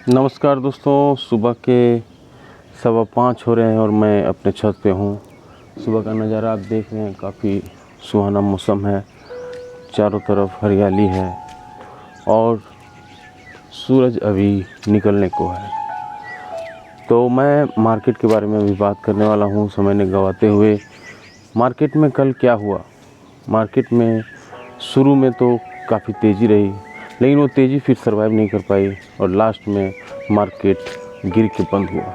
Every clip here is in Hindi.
नमस्कार दोस्तों, सुबह के 5:15 हो रहे हैं और मैं अपने छत पे हूँ। सुबह का नज़ारा आप देख रहे हैं, काफ़ी सुहाना मौसम है, चारों तरफ हरियाली है और सूरज अभी निकलने को है। तो मैं मार्केट के बारे में अभी बात करने वाला हूँ समय न गंवाते हुए। मार्केट में कल क्या हुआ? मार्केट में शुरू में तो काफ़ी तेज़ी रही, लेकिन वो तेज़ी फिर सर्वाइव नहीं कर पाई और लास्ट में मार्केट गिर के बंद हुआ।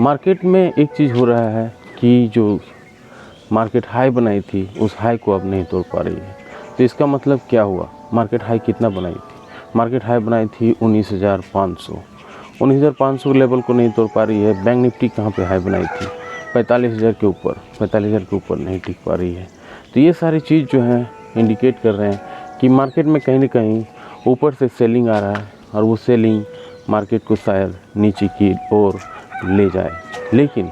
मार्केट में एक चीज़ हो रहा है कि जो मार्केट हाई बनाई थी उस हाई को अब नहीं तोड़ पा रही है। तो इसका मतलब क्या हुआ? मार्केट हाई कितना बनाई थी? मार्केट हाई बनाई थी 19,500। 19,500 लेवल को नहीं तोड़ पा रही है। बैंक निफ्टी कहाँ पे हाई बनाई थी? 45,000 के ऊपर। 45,000 के ऊपर नहीं टिक पा रही है। तो ये सारी चीज़ जो है इंडिकेट कर रहे हैं कि मार्केट में कहीं ना कहीं ऊपर से सेलिंग आ रहा है और वो सेलिंग मार्केट को शायद नीचे की ओर ले जाए। लेकिन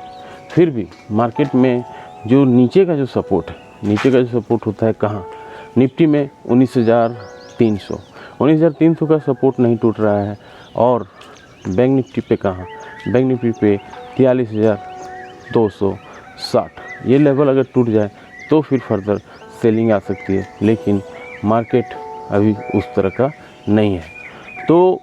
फिर भी मार्केट में जो नीचे का जो सपोर्ट है, नीचे का जो सपोर्ट होता है कहाँ? निफ्टी में 19,300। 19,300 का सपोर्ट नहीं टूट रहा है। और बैंक निफ्टी पे कहाँ? बैंक निफ्टी पे 43,260। ये लेवल अगर टूट जाए तो फिर फर्दर सेलिंग आ सकती है, लेकिन मार्केट अभी उस तरह का नहीं है। तो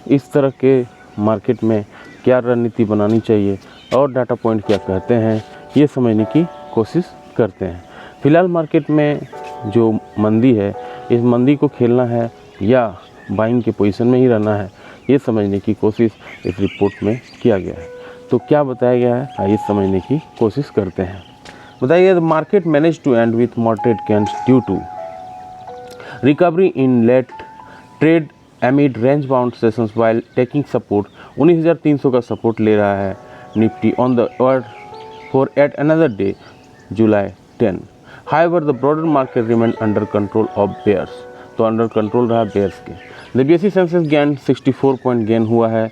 इस तरह के मार्केट में क्या रणनीति बनानी चाहिए और डाटा पॉइंट क्या कहते हैं, ये समझने की कोशिश करते हैं। फ़िलहाल मार्केट में जो मंदी है, इस मंदी को खेलना है या बाइंग के पोजीशन में ही रहना है, ये समझने की कोशिश इस रिपोर्ट में किया गया है। तो क्या बताया गया है, आइए समझने की कोशिश करते हैं। बताया गया, the market manage to and with moderate gains due to recovery in late trade amid range bound sessions while taking support। 19,300 का सपोर्ट ले रहा है Nifty on the word for eight another day July 10। However the broader market remain under control of bears. तो अंडर कंट्रोल रहा बेयर्स के। The BSE Sensex gain 64 point gain हुआ है,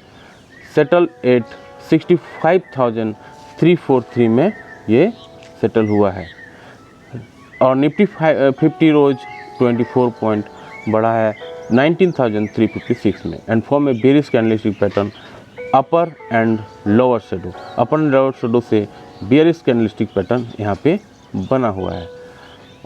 सेटल एट 65,343 में ये सेटल हुआ है। और निफ्टी 50 रोज 24 पॉइंट बढ़ा है 19,356 में and form a bearish candlestick pattern upper and lower shadow. Upper and lower shadow से बेरिश कैंडलस्टिक पैटर्न यहाँ पे बना हुआ है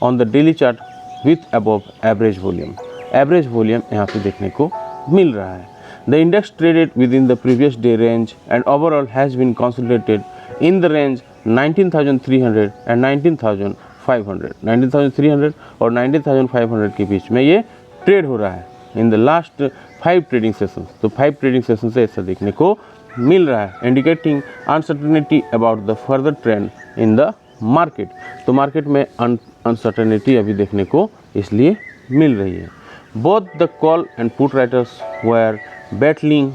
on the daily chart with above average volume. Average volume यहाँ पे देखने को मिल रहा है। The index traded within the previous day range and overall has been consolidated in the range 19,300 and 19,300 और 19,500 के बीच में ये ट्रेड हो रहा है in the last 5 trading sessions. तो 5 ट्रेडिंग सेशन से ऐसा देखने को मिल रहा है, indicating uncertainty about the further trend in the market. तो मार्केट में अनसर्टेनिटी अभी देखने को इसलिए मिल रही है। Both the call and put writers were battling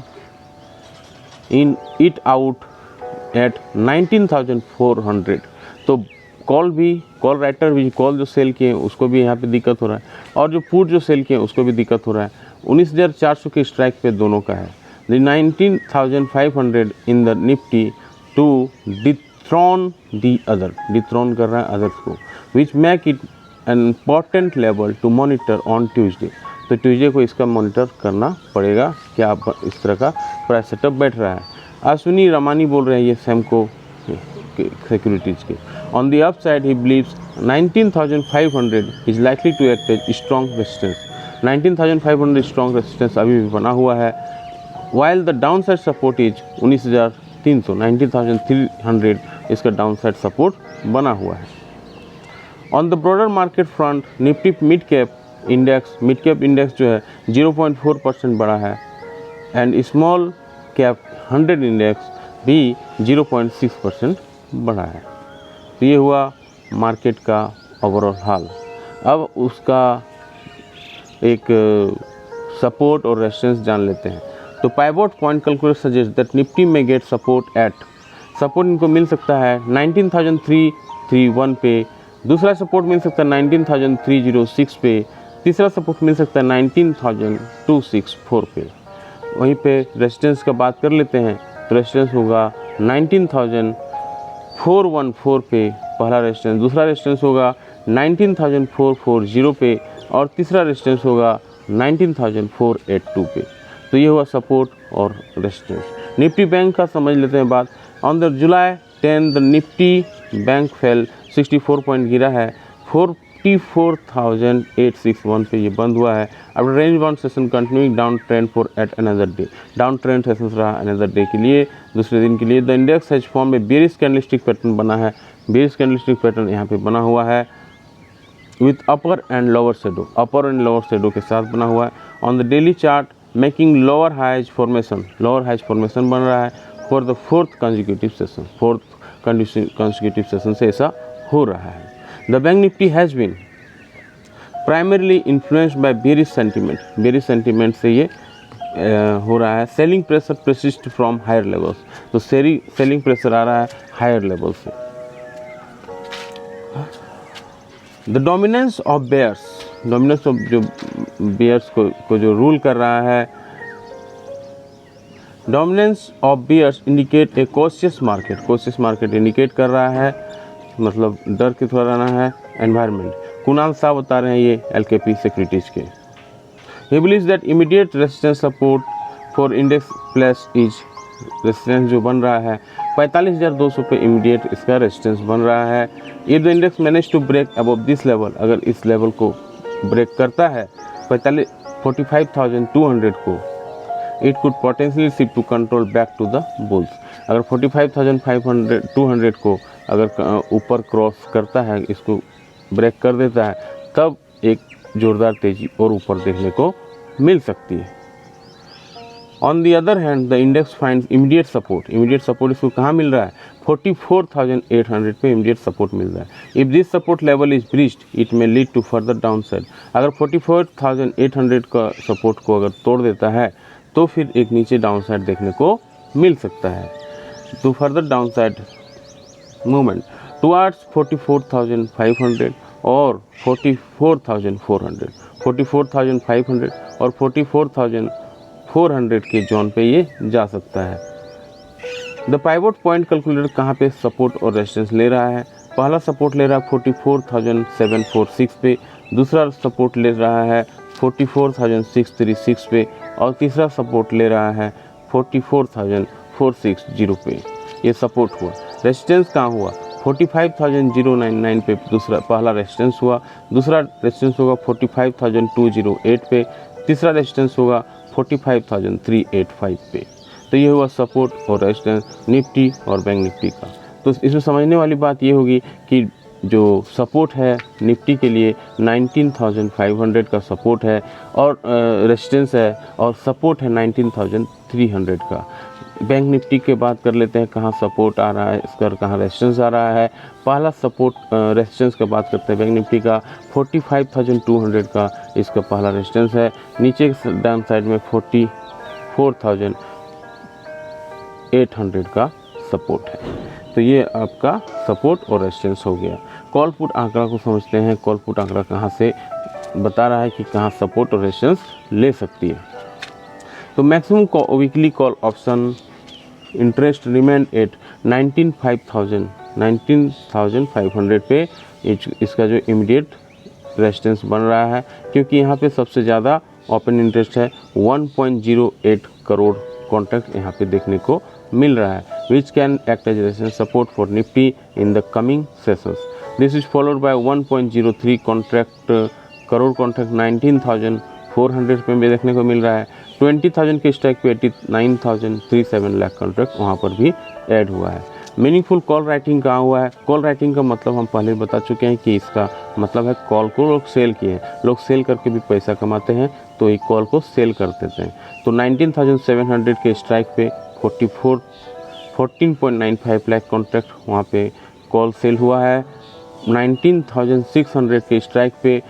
in it out at 19,400। तो कॉल राइटर भी, कॉल जो सेल किए उसको भी यहाँ पे दिक्कत हो रहा है और जो पुट जो सेल किए उसको भी दिक्कत हो रहा है। 19,400 के स्ट्राइक पे दोनों का है। 19,500 in the Nifty to dethrone the other, dethrone कर रहा है अदर्स को, which make it an important level to monitor on Tuesday. तो ट्यूसडे को इसका मॉनिटर करना पड़ेगा, क्या इस तरह का प्राइस सेटअप बैठ रहा है। अश्विनी रमानी बोल रहे हैं ये सैमको सिक्योरिटीज़ के। On the upside, he believes 19,500 is likely to act as strong resistance। 19,500 strong resistance अभी भी बना हुआ है। While the downside support is 19,300, 19,300 इसका downside support बना हुआ है। On the broader market front, Nifty mid cap index जो है 0.4% बढ़ा है and small cap 100 index भी 0.6% बढ़ा है। तो ये हुआ मार्केट का ओवरऑल हाल। अब उसका एक सपोर्ट और रेजिस्टेंस जान लेते हैं। तो pivot point calculator suggest that Nifty में गेट सपोर्ट एट, सपोर्ट इनको मिल सकता है 19,331 पे, दूसरा सपोर्ट मिल सकता है 19,306 पे, तीसरा सपोर्ट मिल सकता है 19,264 पे। वहीं पे रेजिस्टेंस का बात कर लेते हैं तो रेजिस्टेंस होगा 19,414 पे पहला रेजिस्टेंस, दूसरा रेजिस्टेंस होगा 19,440 पे और तीसरा रेजिस्टेंस होगा 19,482 पे। तो ये हुआ सपोर्ट और रेजिस्टेंस। निफ्टी बैंक का समझ लेते हैं बात। On the July 10 the Nifty bank fail 64 point गिरा है, 44,861 पे ये बंद हुआ है। अब range bound session continuing down trend for eight another day, down trend session रहा अनदर डे के लिए, दूसरे दिन के लिए। द इंडेक्स हैज फॉर्म में बेरिश कैंडलस्टिक पैटर्न बना है, बेरिश कैंडलस्टिक पैटर्न यहाँ पे बना हुआ है with upper and lower shadow, upper and lower shadow के साथ बना हुआ है। On the daily chart making lower highs formation, lower highs formation बन रहा है for the fourth consecutive session, fourth consecutive session से ऐसा हो रहा है। The bank Nifty has been primarily influenced by bearish sentiment, bearish sentiment से ये हो रहा है। Selling pressure persist from higher levels, तो सेलिंग प्रेशर आ रहा है हायर लेवल से। The dominance of bears, dominance of जो बेयर्स को जो रूल कर रहा है, dominance of bears indicate a cautious market, cautious market indicate कर रहा है, मतलब डर के थोड़ा रहना है एनवायरनमेंट। कुणाल साहब बता रहे हैं ये एलकेपी सिक्योरिटीज के। He believes that immediate resistance support for index plus is, resistance जो बन रहा है 45,200 पे इमीडिएट इसका रेजिस्टेंस बन रहा है। ये the index manage to break above this level, अगर इस लेवल को ब्रेक करता है 45,200 को, it could potentially shift to control back to the bulls. अगर 45,200 को अगर ऊपर क्रॉस करता है, इसको ब्रेक कर देता है, तब एक जोरदार तेजी और ऊपर देखने को मिल सकती है। On the other hand the index finds immediate support, immediate support इसको कहाँ मिल रहा है 44,800 पे इमीडिएट सपोर्ट मिल रहा है। If this support level is breached it may lead to further downside. अगर 44,800 का सपोर्ट को अगर तोड़ देता है तो फिर एक नीचे डाउन साइड देखने को मिल सकता है। तो further down side movement towards 44,500 और 44,400, 44,500 और 44,400 के जोन पे ये जा सकता है। द पाइवोट पॉइंट कैलकुलेटर कहाँ पे सपोर्ट और रेजिस्टेंस ले रहा है? पहला सपोर्ट ले रहा है 44,746 पे, दूसरा सपोर्ट ले रहा है 44,636 पे और तीसरा सपोर्ट ले रहा है 44,460 पे। ये सपोर्ट हुआ। रेजिस्टेंस कहाँ हुआ 45,099 पे, दूसरा पहला रेजिस्टेंस हुआ, दूसरा रेजिस्टेंस होगा 45,208 पे, तीसरा रेजिस्टेंस होगा 45,385 पे। तो ये हुआ सपोर्ट और रेजिस्टेंस निफ्टी और बैंक निफ्टी का। तो इसमें समझने वाली बात ये होगी कि जो सपोर्ट है निफ्टी के लिए 19,500 का सपोर्ट है और रेजिस्टेंस है, और सपोर्ट है 19,300 का। बैंक निफ्टी के बात कर लेते हैं, कहाँ सपोर्ट आ रहा है इसका, कहाँ रेजिस्टेंस आ रहा है। पहला सपोर्ट रेजिस्टेंस का बात करते हैं बैंक निफ्टी का 45,200 का इसका पहला रेजिस्टेंस है। नीचे डाउन साइड में 44,800 का सपोर्ट है। तो ये आपका सपोर्ट और रेजिस्टेंस हो गया। कॉल पुट आंकड़ा को समझते हैं। कॉल पुट आंकड़ा कहाँ से बता रहा है कि कहाँ सपोर्ट और रेजिस्टेंस ले सकती है। तो maximum weekly call option interest remain at 19,500 पे इसका जो इमीडिएट रेजिस्टेंस बन रहा है, क्योंकि यहाँ पे सबसे ज़्यादा ओपन इंटरेस्ट है। 1.08 करोड़ कॉन्ट्रैक्ट यहाँ पे देखने को मिल रहा है, which can act as resistance support for Nifty in the coming sessions. This is followed by 1.03 crore contract 19,400 पे भी देखने को मिल रहा है। 20,000 के स्ट्राइक पे 89,037 लाख कॉन्ट्रैक्ट वहाँ पर भी ऐड हुआ है। मीनिंगफुल कॉल राइटिंग कहाँ हुआ है? कॉल राइटिंग का मतलब हम पहले बता चुके हैं कि इसका मतलब है कॉल को लोग सेल किए हैं, लोग सेल करके भी पैसा कमाते हैं, तो एक कॉल को सेल कर देते हैं। तो 19,700 के स्ट्राइक पे 14.95 लाख कॉन्ट्रैक्ट वहाँ पे कॉल सेल हुआ है। 19,600 के स्ट्राइक पे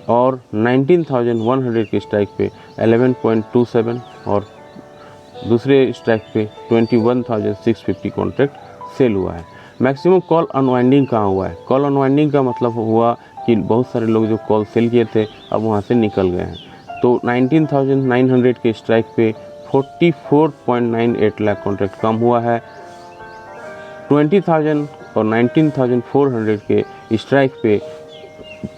और 19,100 के स्ट्राइक पे 11.27 और दूसरे स्ट्राइक पे 21,650 कॉन्ट्रैक्ट सेल हुआ है। मैक्सिमम कॉल अनवाइंडिंग कहाँ हुआ है? कॉल अनवाइंडिंग का मतलब हुआ कि बहुत सारे लोग जो कॉल सेल किए थे अब वहाँ से निकल गए हैं। तो 19,900 के स्ट्राइक पे 44.98 लाख कॉन्ट्रैक्ट कम हुआ है। 20,000 और 19,400 के स्ट्राइक पे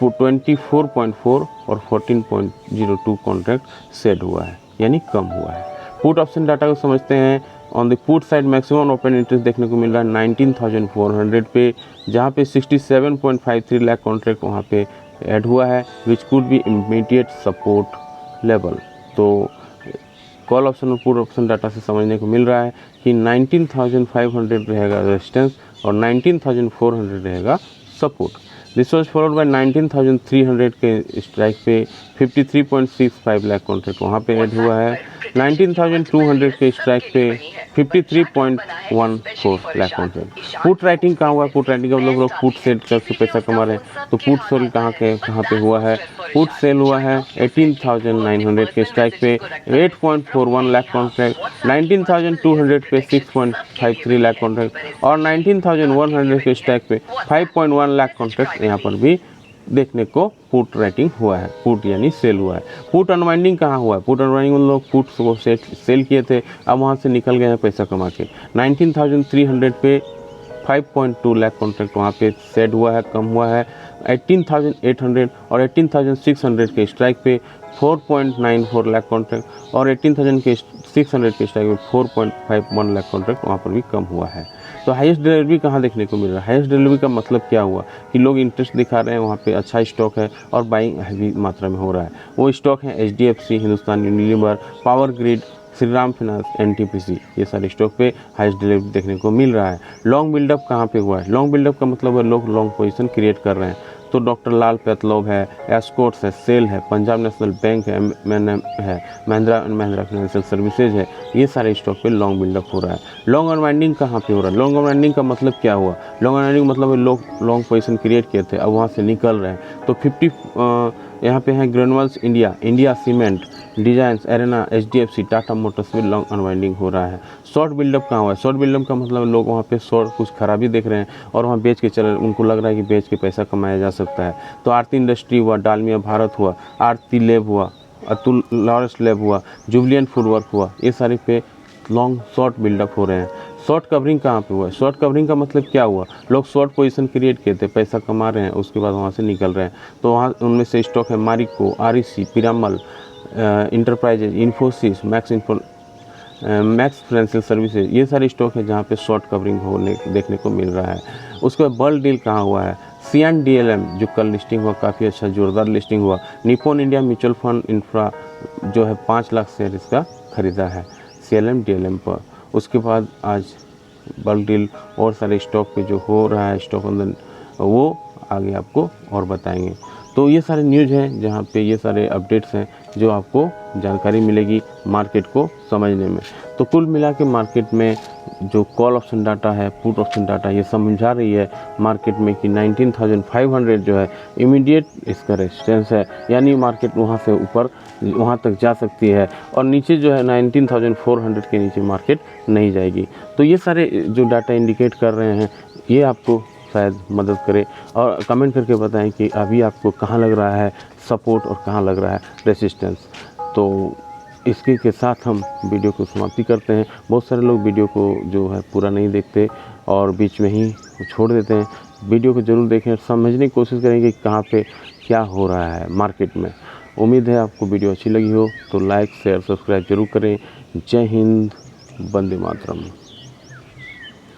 24.4 और 14.02 कॉन्ट्रैक्ट सेल हुआ है, यानी कम हुआ है। पुट ऑप्शन डाटा को समझते हैं। On the put side maximum open interest देखने को मिल रहा है 19,400 पे, जहाँ पे 67.53 लाख कॉन्ट्रैक्ट वहाँ पे ऐड हुआ है, which could be immediate support level. तो कॉल ऑप्शन और पुट ऑप्शन डाटा से समझने को मिल रहा है कि 19,500 रहेगा रेजिस्टेंस और 19,400 रहेगा support. This was followed by 19,300 के स्ट्राइक पे 53.65 लाख कॉन्ट्रैक्ट वहाँ पे ऐड हुआ है। 19,200 के स्ट्राइक पे 53.14 लाख कॉन्ट्रैक्ट। पुट राइटिंग कहाँ हुआ है? पुट राइटिंग का मतलब लोग पुट सेल करके पैसा कमा रहे हैं, तो पुट सेल कहाँ पे हुआ है? पुट सेल हुआ है 18,900 के स्ट्राइक पे 8.41 लाख कॉन्ट्रैक्ट, 19,200 पे 6.53 लाख कॉन्ट्रैक्ट और 19,100 के स्ट्राइक पे 5.1 लाख कॉन्ट्रैक्ट यहाँ पर भी देखने को पुट राइटिंग हुआ है, पुट यानी सेल हुआ है। पुट अनवाइंडिंग कहाँ हुआ है? पुट अनवाइंडिंग में लोग पुट को सेल किए थे, अब वहाँ से निकल गए हैं पैसा कमा के। 19,300 पे 5.2 लाख कॉन्ट्रैक्ट वहाँ पे सेट हुआ है, कम हुआ है। 18,800 और 18,600 के स्ट्राइक पे 4.94 लाख कॉन्ट्रैक्ट और 18,600 के स्ट्राइक पे 4.51 लाख कॉन्ट्रैक्ट वहाँ पर भी कम हुआ है। तो हाईएस्ट डिलीवरी कहाँ देखने को मिल रहा है? हाईएस्ट डिलीवरी का मतलब क्या हुआ कि लोग इंटरेस्ट दिखा रहे हैं, वहाँ पे अच्छा स्टॉक है और बाइंग हैवी मात्रा में हो रहा है। वो स्टॉक है HDFC, Hindustan Unilever, power grid, Shri Ram finance, NTPC, ये सारे स्टॉक पे हाईएस्ट डिलीवरी देखने को मिल रहा है। लॉन्ग बिल्डअप कहाँ पे हुआ है? लॉन्ग बिल्डअप का मतलब है लोग लॉन्ग पोजीशन क्रिएट कर रहे हैं, तो डॉक्टर लाल पैथलॉब है, एस्कॉर्ट्स है, सेल है, पंजाब नेशनल बैंक है, Mahindra and Mahindra financial services है, ये सारे स्टॉक पे लॉन्ग बिल्डअप हो रहा है। लॉन्ग अनवाइंडिंग कहाँ पे हो रहा है? लॉन्ग अनवाइंडिंग का मतलब क्या हुआ? लॉन्ग अनवाइंडिंग मतलब है लोग लॉन्ग पोजीशन क्रिएट किए थे, अब वहाँ से निकल रहे हैं। तो 50 यहाँ पे हैं granules India, India cement, designs, arena, HDFC, Tata Motors में लॉन्ग अनवाइंडिंग हो रहा है। शॉर्ट बिल्डअप कहाँ हुआ है? शॉर्ट बिल्डअप का मतलब लोग वहाँ पे शॉर्ट कुछ खराबी देख रहे हैं और वहाँ बेच के चल रहे हैं, उनको लग रहा है कि बेच के पैसा कमाया जा सकता है। तो आरती इंडस्ट्री हुआ, डालमिया भारत हुआ, आरती लैब हुआ, अतुल लॉरेंस लैब हुआ, जुबलियन फूडवर्क हुआ, ये सारे पे लॉन्ग शॉर्ट बिल्डअप हो रहे हैं। शॉर्ट कवरिंग कहाँ पे हुआ है? शॉर्ट कवरिंग का मतलब क्या हुआ? लोग शॉर्ट पोजीशन क्रिएट किए थे, पैसा कमा रहे हैं, उसके बाद वहाँ से निकल रहे हैं। तो वहाँ उनमें से स्टॉक है Marico, REC, Piramal, enterprises, Infosys, max financial services, ये सारे स्टॉक है जहाँ पे शॉर्ट कवरिंग होने देखने को मिल रहा है। उसके बाद बल्क डील कहाँ हुआ है? CNDLM जो कल लिस्टिंग हुआ, काफ़ी अच्छा जोरदार लिस्टिंग हुआ। Nippon India mutual fund infra जो है 5 लाख शेयर इसका खरीदा है CLM-DLM पर। उसके बाद आज बल्क डील और सारे स्टॉक पे जो हो रहा है स्टॉक अंदर, वो आगे आपको और बताएंगे। तो ये सारे न्यूज़ हैं जहाँ पे ये सारे अपडेट्स हैं जो आपको जानकारी मिलेगी मार्केट को समझने में। तो कुल मिला के मार्केट में जो कॉल ऑप्शन डाटा है, पुट ऑप्शन डाटा, ये समझा रही है मार्केट में कि 19,500 जो है इमीडिएट इसका रेजिस्टेंस है, यानी मार्केट वहाँ से ऊपर वहाँ तक जा सकती है और नीचे जो है 19,400 के नीचे मार्केट नहीं जाएगी। तो ये सारे जो डाटा इंडिकेट कर रहे हैं ये आपको शायद मदद करे और कमेंट करके बताएं कि अभी आपको कहाँ लग रहा है सपोर्ट और कहाँ लग रहा है रेजिस्टेंस। तो इसके के साथ हम वीडियो को समाप्ति करते हैं। बहुत सारे लोग वीडियो को जो है पूरा नहीं देखते और बीच में ही छोड़ देते हैं। वीडियो को ज़रूर देखें, समझने की कोशिश करें कि कहाँ पे क्या हो रहा है मार्केट में। उम्मीद है आपको वीडियो अच्छी लगी हो, तो लाइक शेयर सब्सक्राइब जरूर करें। जय हिंद, वंदे मातरम।